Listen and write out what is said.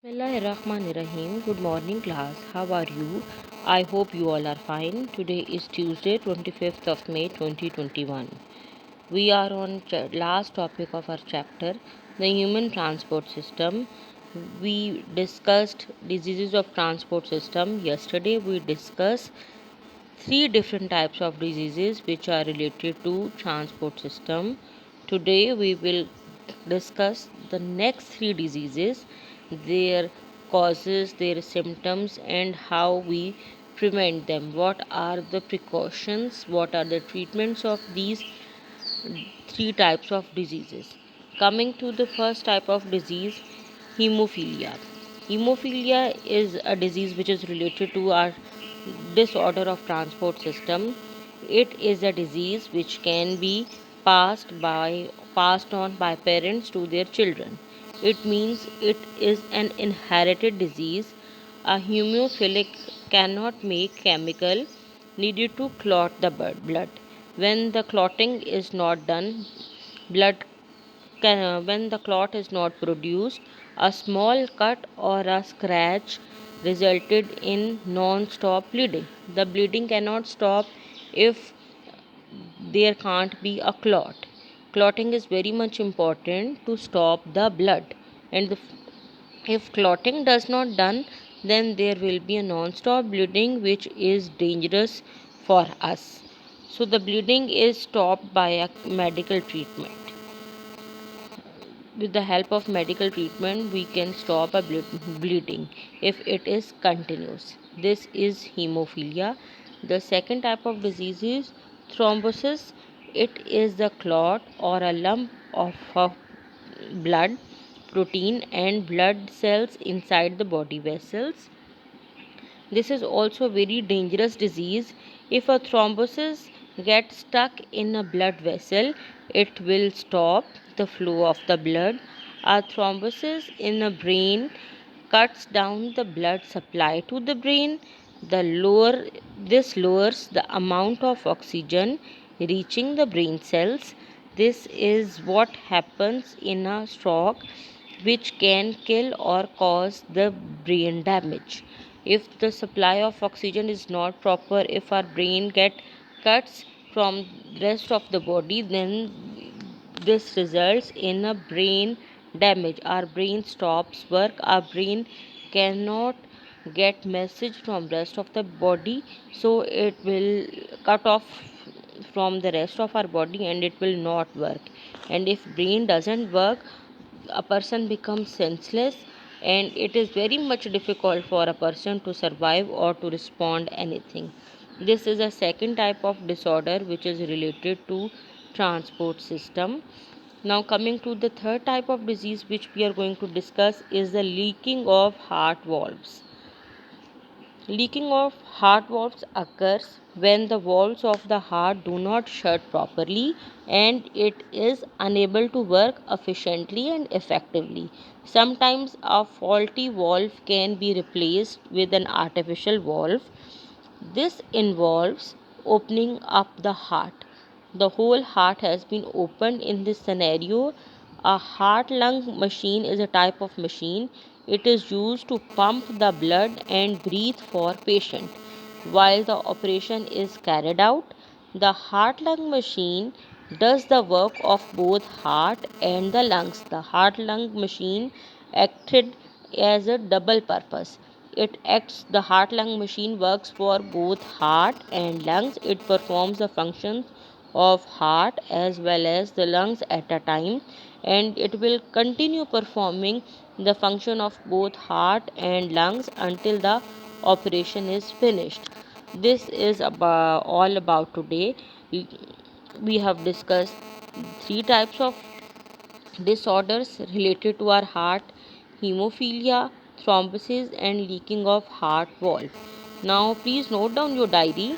Bismillahirrahmanirrahim. Good morning, class. How are you? I hope you all are fine. Today is Tuesday, 25th of May 2021. We are on last topic of our chapter, the human transport system. We discussed diseases of transport system. Yesterday we discussed three different types of diseases which are related to transport system. Today we will discuss the next three diseases, their causes, their symptoms, and how we prevent them. What are the precautions? What are the treatments of these three types of diseases? Coming to the first type of disease, hemophilia. Hemophilia is a disease which is related to our disorder of transport system. It is a disease which can be passed on by parents to their children. It means it is an inherited disease. A hemophilic cannot make chemical needed to clot the blood. When the clotting is not done, blood when the clot is not produced, a small cut or a scratch resulted in non-stop bleeding. The bleeding cannot stop if there can't be a clot. Clotting is very much important to stop the blood, and if clotting does not done, then there will be a non-stop bleeding which is dangerous for us. So the bleeding is stopped by a medical treatment. With the help of medical treatment, we can stop a bleeding if it is continuous. This is hemophilia. The second type of disease is thrombosis. It is the clot or a lump of blood, protein, and blood cells inside the body vessels. This is also a very dangerous disease. If a thrombosis gets stuck in a blood vessel, it will stop the flow of the blood. A thrombosis in a brain cuts down the blood supply to the brain. This lowers the amount of oxygen reaching the brain cells. This is what happens in a stroke, which can kill or cause the brain damage. If the supply of oxygen is not proper, if our brain get cuts from rest of the body, then this results in a brain damage. Our brain stops work, our brain cannot get message from rest of the body, so it will cut off from the rest of our body and it will not work. And if brain doesn't work, a person becomes senseless, and it is very much difficult for a person to survive or to respond anything. This is a second type of disorder which is related to transport system. Now coming to the third type of disease which we are going to discuss is the leaking of heart valves. Leaking of heart valves occurs when the valves of the heart do not shut properly and it is unable to work efficiently and effectively. Sometimes a faulty valve can be replaced with an artificial valve. This involves opening up the heart. The whole heart has been opened in this scenario. A heart lung machine is a type of machine. It is used to pump the blood and breathe for patient. While the operation is carried out, the heart lung machine does the work of both heart and the lungs. The heart lung machine acted as a double purpose. The heart lung machine works for both heart and lungs. It performs the functions of heart as well as the lungs at a time, and it will continue performing the function of both heart and lungs until the operation is finished. This is all about today. We have discussed three types of disorders related to our heart: hemophilia, thrombosis, and leaking of heart valve. Now, please note down your diary